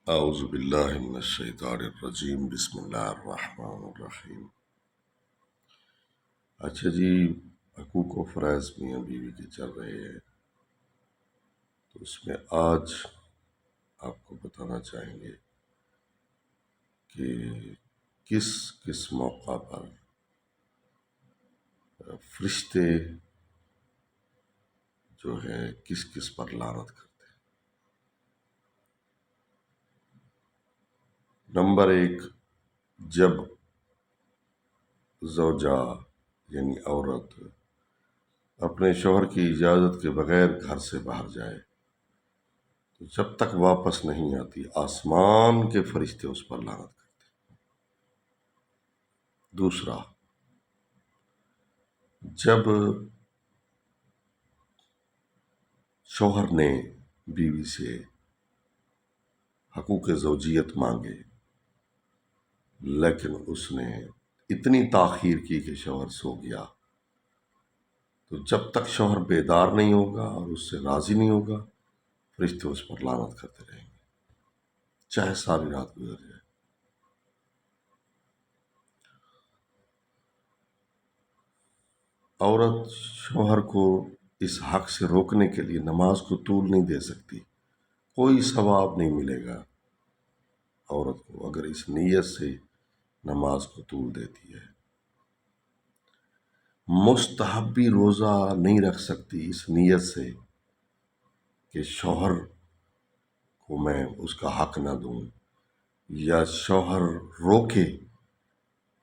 اعوذ باللہ من الشیطان الرجیم بسم اللہ الرحمن الرحیم۔ اچھا جی، حقوق و فرائض میاں بیوی کے چل رہے ہیں، تو اس میں آج آپ کو بتانا چاہیں گے کہ کس کس موقع پر فرشتے جو ہے کس کس پر لعنت کرتے ہیں۔ نمبر 1، جب زوجہ یعنی عورت اپنے شوہر کی اجازت کے بغیر گھر سے باہر جائے تو جب تک واپس نہیں آتی آسمان کے فرشتے اس پر لعنت کرتے ہیں۔ دوسرا، جب شوہر نے بیوی سے حقوق زوجیت مانگے لیکن اس نے اتنی تاخیر کی کہ شوہر سو گیا، تو جب تک شوہر بیدار نہیں ہوگا اور اس سے راضی نہیں ہوگا فرشتے اس پر لعنت کرتے رہیں گے، چاہے ساری رات گزر جائے۔ عورت شوہر کو اس حق سے روکنے کے لیے نماز کو طول نہیں دے سکتی، کوئی ثواب نہیں ملے گا عورت کو اگر اس نیت سے نماز کو طول دیتی ہے۔ مستحبی روزہ نہیں رکھ سکتی اس نیت سے کہ شوہر کو میں اس کا حق نہ دوں، یا شوہر روکے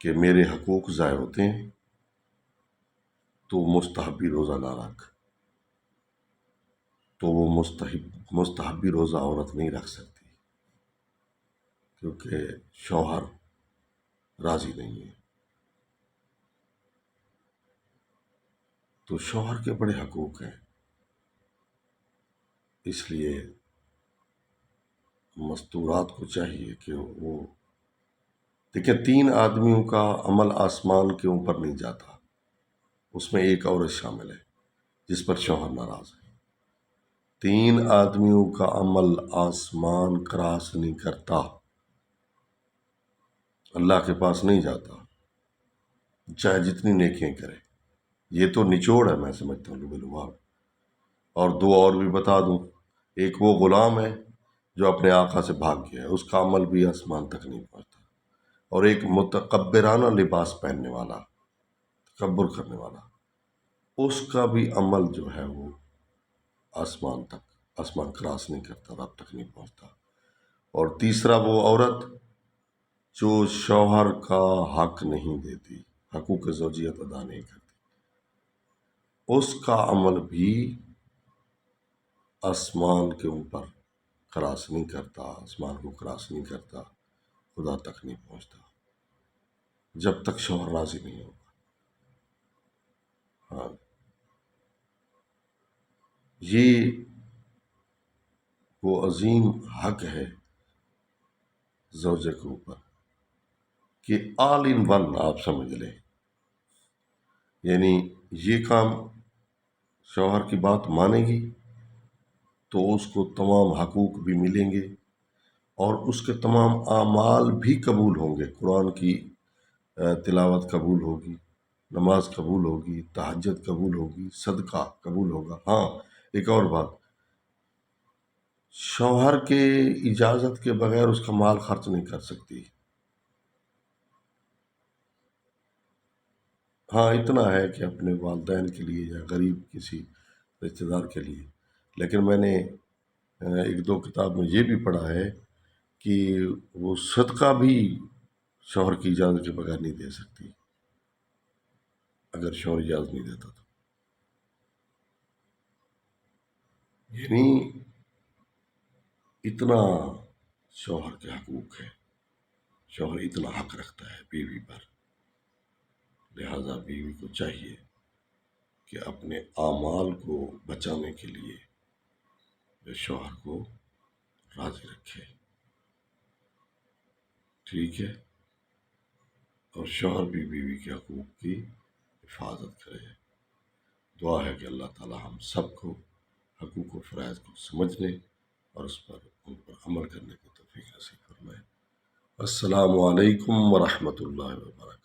کہ میرے حقوق ضائع ہوتے ہیں تو مستحبی روزہ نہ رکھ، تو وہ مستحبی روزہ عورت نہیں رکھ سکتی کیونکہ شوہر راضی نہیں ہے۔ تو شوہر کے بڑے حقوق ہیں، اس لیے مستورات کو چاہیے کہ وہ دیکھیں، 3 آدمیوں کا عمل آسمان کے اوپر نہیں جاتا، اس میں ایک عورت شامل ہے جس پر شوہر ناراض ہے۔ 3 آدمیوں کا عمل آسمان کراس نہیں کرتا، اللہ کے پاس نہیں جاتا، چاہے جتنی نیکیاں کرے۔ یہ تو نچوڑ ہے، میں سمجھتا ہوں لغت لباب۔ اور 2 اور بھی بتا دوں، ایک وہ غلام ہے جو اپنے آقا سے بھاگ گیا ہے، اس کا عمل بھی آسمان تک نہیں پہنچتا، اور ایک متکبرانہ لباس پہننے والا، تکبر کرنے والا، اس کا بھی عمل جو ہے وہ آسمان کراس نہیں کرتا، رب تک نہیں پہنچتا۔ اور تیسرا وہ عورت جو شوہر کا حق نہیں دیتی، حقوق زوجیت ادا نہیں کرتی، اس کا عمل بھی آسمان کے اوپر کراس نہیں کرتا، آسمان کو کراس نہیں کرتا، خدا تک نہیں پہنچتا جب تک شوہر راضی نہیں ہوگا۔ ہاں، یہ وہ عظیم حق ہے زوجہ کے اوپر کہ آل ان ون آپ سمجھ لیں، یعنی یہ کام شوہر کی بات مانے گی تو اس کو تمام حقوق بھی ملیں گے اور اس کے تمام اعمال بھی قبول ہوں گے۔ قرآن کی تلاوت قبول ہوگی، نماز قبول ہوگی، تہجد قبول ہوگی، صدقہ قبول ہوگا۔ ہاں، ایک اور بات، شوہر کے اجازت کے بغیر اس کا مال خرچ نہیں کر سکتی۔ ہاں، اتنا ہے کہ اپنے والدین کے لیے یا غریب کسی رشتہ دار کے لیے، لیکن میں نے 1-2 کتاب میں یہ بھی پڑھا ہے کہ وہ صدقہ بھی شوہر کی اجازت کے بغیر نہیں دے سکتی اگر شوہر اجازت نہیں دیتا تو۔ یعنی اتنا شوہر کے حقوق ہے، شوہر اتنا حق رکھتا ہے بیوی پر، لہذا بیوی کو چاہیے کہ اپنے اعمال کو بچانے کے لیے شوہر کو راضی رکھے، ٹھیک ہے، اور شوہر بھی بیوی کے حقوق کی حفاظت کرے۔ دعا ہے کہ اللہ تعالی ہم سب کو حقوق و فرائض کو سمجھنے اور ان پر عمل کرنے کی توفیق السلام علیکم ورحمۃ اللہ وبرکاتہ۔